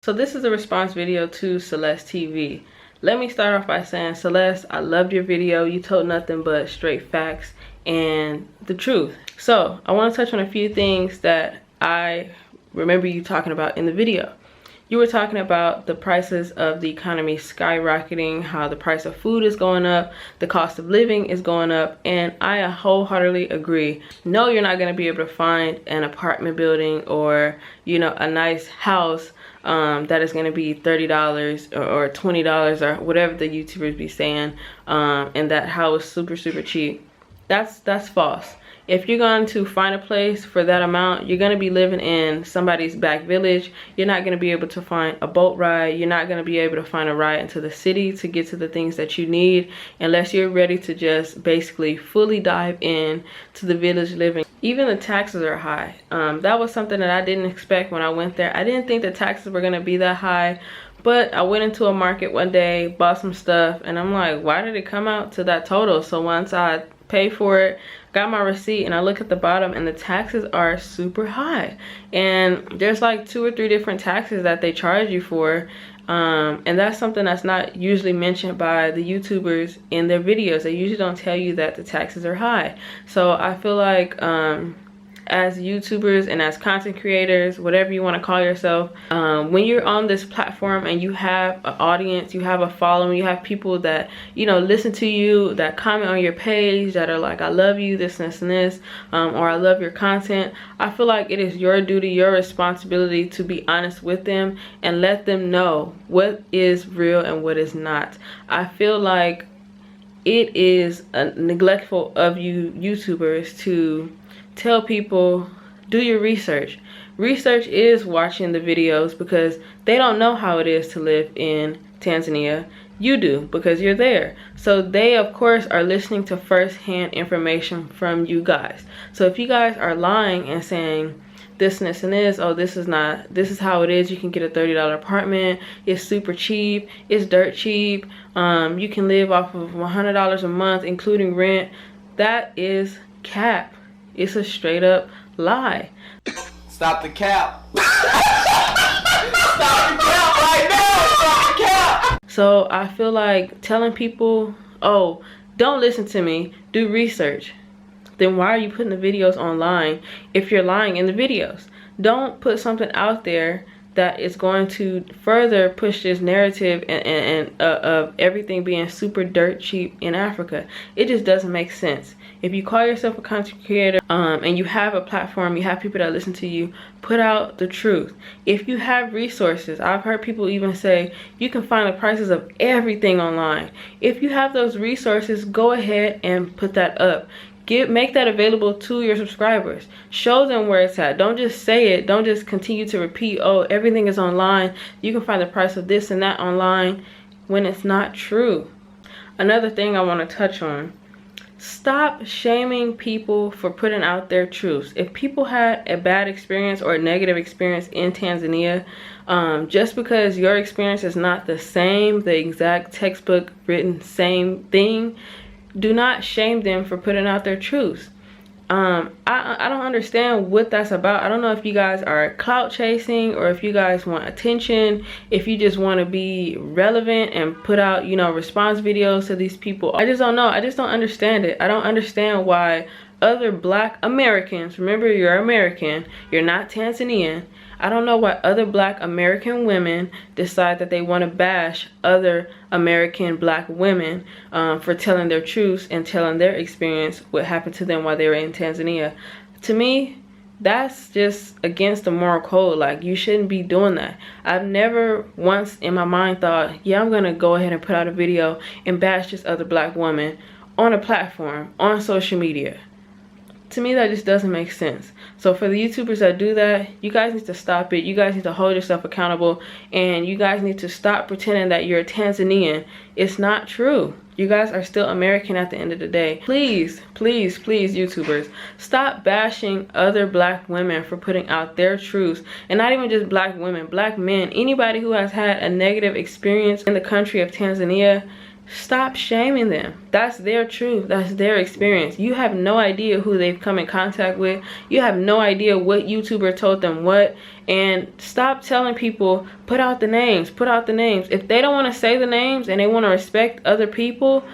So this is a response video to Celeste TV. Let me start off by saying, Celeste, I loved your video. You told nothing but straight facts and the truth. So I want to touch on a few things that I remember you talking about in the video. You were talking about the prices of the economy skyrocketing, how the price of food is going up, the cost of living is going up, and I wholeheartedly agree. No, you're not going to be able to find an apartment building or, you know, a nice house that is going to be $30 or $20 or whatever the YouTubers be saying, and that house super cheap. That's false. If you're going to find a place for that amount, you're going to be living in somebody's back village. You're not going to be able to find a boat ride. You're not going to be able to find a ride into the city to get to the things that you need unless you're ready to just basically fully dive in to the village living. Even the taxes are high. That was something that I didn't expect when I went there. I didn't think the taxes were going to be that high. But I went into a market one day, bought some stuff, and I'm like, why did it come out to that total? So once I paid for it, got my receipt, and I look at the bottom and the taxes are super high. And there's like 2 or 3 different taxes that they charge you for. And that's something that's not usually mentioned by the YouTubers in their videos. They usually don't tell you that the taxes are high. So I feel like as YouTubers and as content creators, whatever you want to call yourself, when you're on this platform and you have an audience, you have a following, you have people that, you know, listen to you, that comment on your page, that are like, I love you, this and this, or I love your content, I feel like it is your duty, your responsibility to be honest with them and let them know what is real and what is not. I feel like it is neglectful of you YouTubers to tell people, do your research. Research is watching the videos because they don't know how it is to live in Tanzania. You do, because you're there. So they of course are listening to first-hand information from you guys. So if you guys are lying and saying this and this and this, oh, this is how it is, you can get a $30 apartment, it's super cheap, it's dirt cheap, you can live off of $100 a month including rent, that is cap. It's a straight up lie. Stop the cap. Stop the cap right now. Stop the cap. So I feel like telling people, oh, don't listen to me, do research. Then why are you putting the videos online if you're lying in the videos? Don't put something out there that is going to further push this narrative of everything being super dirt cheap in Africa. It just doesn't make sense. If you call yourself a content creator and you have a platform, you have people that listen to you, put out the truth. If you have resources, I've heard people even say you can find the prices of everything online. If you have those resources, go ahead and put that up. Make that available to your subscribers. Show them where it's at. Don't just say it. Don't just continue to repeat, oh, everything is online, you can find the price of this and that online, when it's not true. Another thing I want to touch on, stop shaming people for putting out their truths. If people had a bad experience or a negative experience in Tanzania, just because your experience is not the same, the exact textbook written same thing, do not shame them for putting out their truths. I don't understand what that's about. I don't know if you guys are clout chasing or if you guys want attention, if you just want to be relevant and put out, you know, response videos to these people. I just don't know. I just don't understand it. I don't understand why other Black Americans, remember you're American, you're not Tanzanian, I don't know why other Black American women decide that they want to bash other American Black women for telling their truths and telling their experience, what happened to them while they were in Tanzania. To me, that's just against the moral code. Like, you shouldn't be doing that. I've never once in my mind thought, yeah, I'm gonna go ahead and put out a video and bash this other Black woman on a platform, on social media. To me, that just doesn't make sense. So for the YouTubers that do that, you guys need to stop it. You guys need to hold yourself accountable, and you guys need to stop pretending that you're a Tanzanian. It's not true. You guys are still American at the end of the day. Please, please, please, YouTubers, stop bashing other Black women for putting out their truths. And not even just Black women, Black men, anybody who has had a negative experience in the country of Tanzania, Stop shaming them. That's their truth. That's their experience. You have no idea who they've come in contact with. You have no idea what YouTuber told them what. And stop telling people, put out the names, put out the names. If they don't want to say the names and they want to respect other people,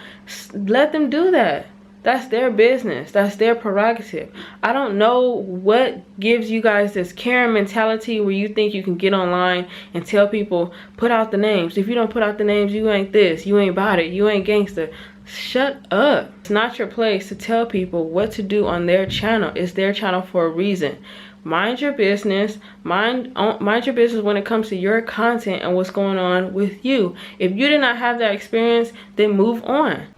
let them do that. That's their business. That's their prerogative. I don't know what gives you guys this Karen mentality where you think you can get online and tell people, put out the names. If you don't put out the names, you ain't this, you ain't about it, you ain't gangster. Shut up. It's not your place to tell people what to do on their channel. It's their channel for a reason. Mind your business. Mind your business when it comes to your content and what's going on with you. If you did not have that experience, then move on.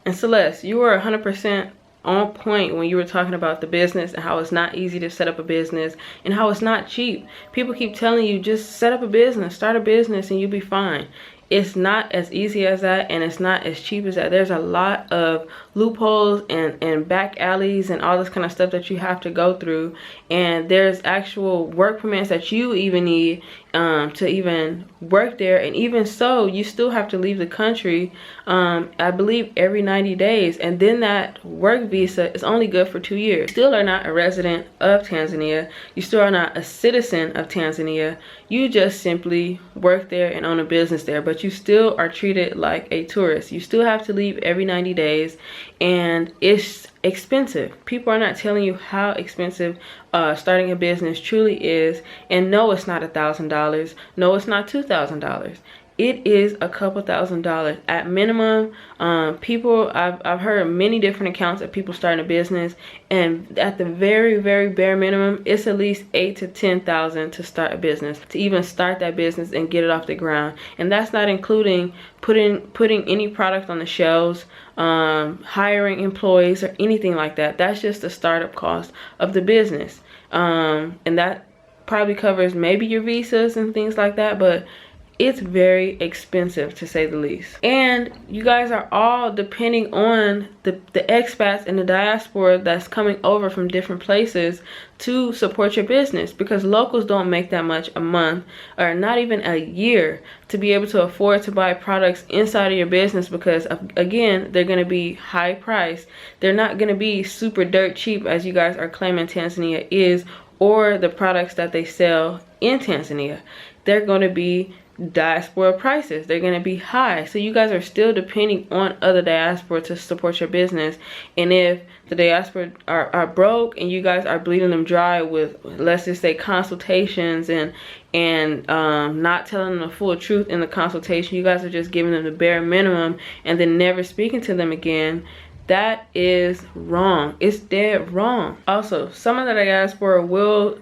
And Celeste, you were 100% on point when you were talking about the business and how it's not easy to set up a business and how it's not cheap. People keep telling you, just set up a business, start a business and you'll be fine. It's not as easy as that, and it's not as cheap as that. There's a lot of loopholes and back alleys and all this kind of stuff that you have to go through, and there's actual work permits that you even need to even work there. And even so, you still have to leave the country, I believe every 90 days, and then that work visa is only good for 2 years. You still are not a resident of Tanzania. You still are not a citizen of Tanzania. You just simply work there and own a business there, but you still are treated like a tourist. You still have to leave every 90 days, and it's expensive. People are not telling you how expensive starting a business truly is. And no, it's not $1,000. No, it's not $2,000. It is a couple $1,000s at minimum. People, I've heard many different accounts of people starting a business, and at the very bare minimum, it's at least $8,000 to $10,000 to start a business, to even start that business and get it off the ground. And that's not including putting any product on the shelves, hiring employees or anything like that. That's just the startup cost of the business, and that probably covers maybe your visas and things like that, but it's very expensive, to say the least. And you guys are all depending on the expats and the diaspora that's coming over from different places to support your business, because locals don't make that much a month or not even a year to be able to afford to buy products inside of your business, because again, they're going to be high priced. They're not going to be super dirt cheap as you guys are claiming Tanzania is, or the products that they sell in Tanzania. They're going to be diaspora prices. They're going to be high. So you guys are still depending on other diaspora to support your business. And if the diaspora are broke and you guys are bleeding them dry with, let's just say, consultations and not telling them the full truth in the consultation, you guys are just giving them the bare minimum and then never speaking to them again, that is wrong. It's dead wrong. Also, some of the diaspora will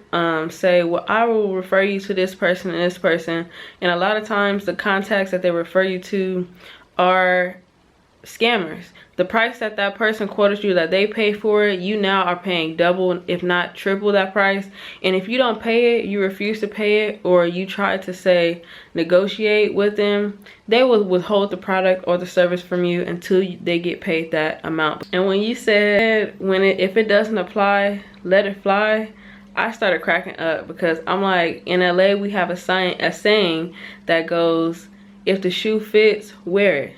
say, well, I will refer you to this person and this person. And a lot of times the contacts that they refer you to are scammers. The price that that person quoted you that they pay for it, you now are paying double, if not triple that price. And if you don't pay it, you refuse to pay it, or you try to say negotiate with them, they will withhold the product or the service from you until they get paid that amount. And when you said if it doesn't apply, let it fly, I started cracking up, because I'm like, in LA we have a saying that goes, if the shoe fits, wear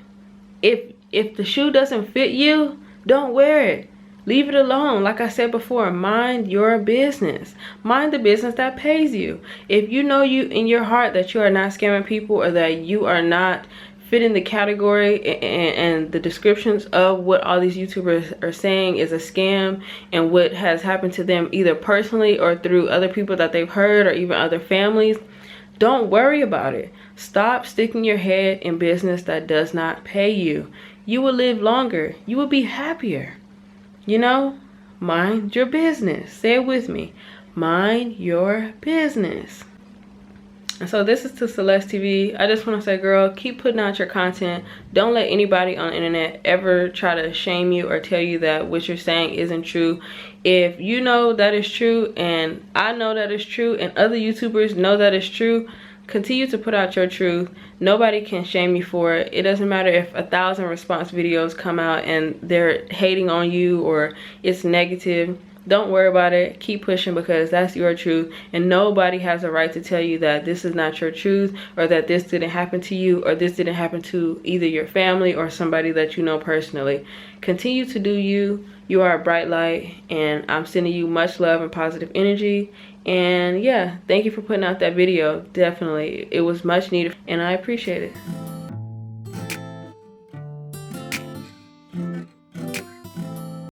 it. If the shoe doesn't fit you, don't wear it. Leave it alone. Like I said before, mind your business. Mind the business that pays you. If you know you in your heart that you are not scamming people, or that you are not fitting the category and the descriptions of what all these YouTubers are saying is a scam, and what has happened to them either personally or through other people that they've heard, or even other families, don't worry about it. Stop sticking your head in business that does not pay you. You will live longer. You will be happier. You know, mind your business. Say it with me. Mind your business. And so this is to Celeste TV. I just want to say, girl, keep putting out your content. Don't let anybody on the internet ever try to shame you or tell you that what you're saying isn't true. If you know that is true, and I know that is true, and other YouTubers know that is true, continue to put out your truth. Nobody can shame you for it. It doesn't matter if 1,000 response videos come out and they're hating on you or it's negative. don't worry about it. Keep pushing, because that's your truth, and nobody has a right to tell you that this is not your truth, or that this didn't happen to you, or this didn't happen to either your family or somebody that you know personally. Continue to do you. You are a bright light, and I'm sending you much love and positive energy. And yeah, thank you for putting out that video. Definitely, it was much needed, and I appreciate it.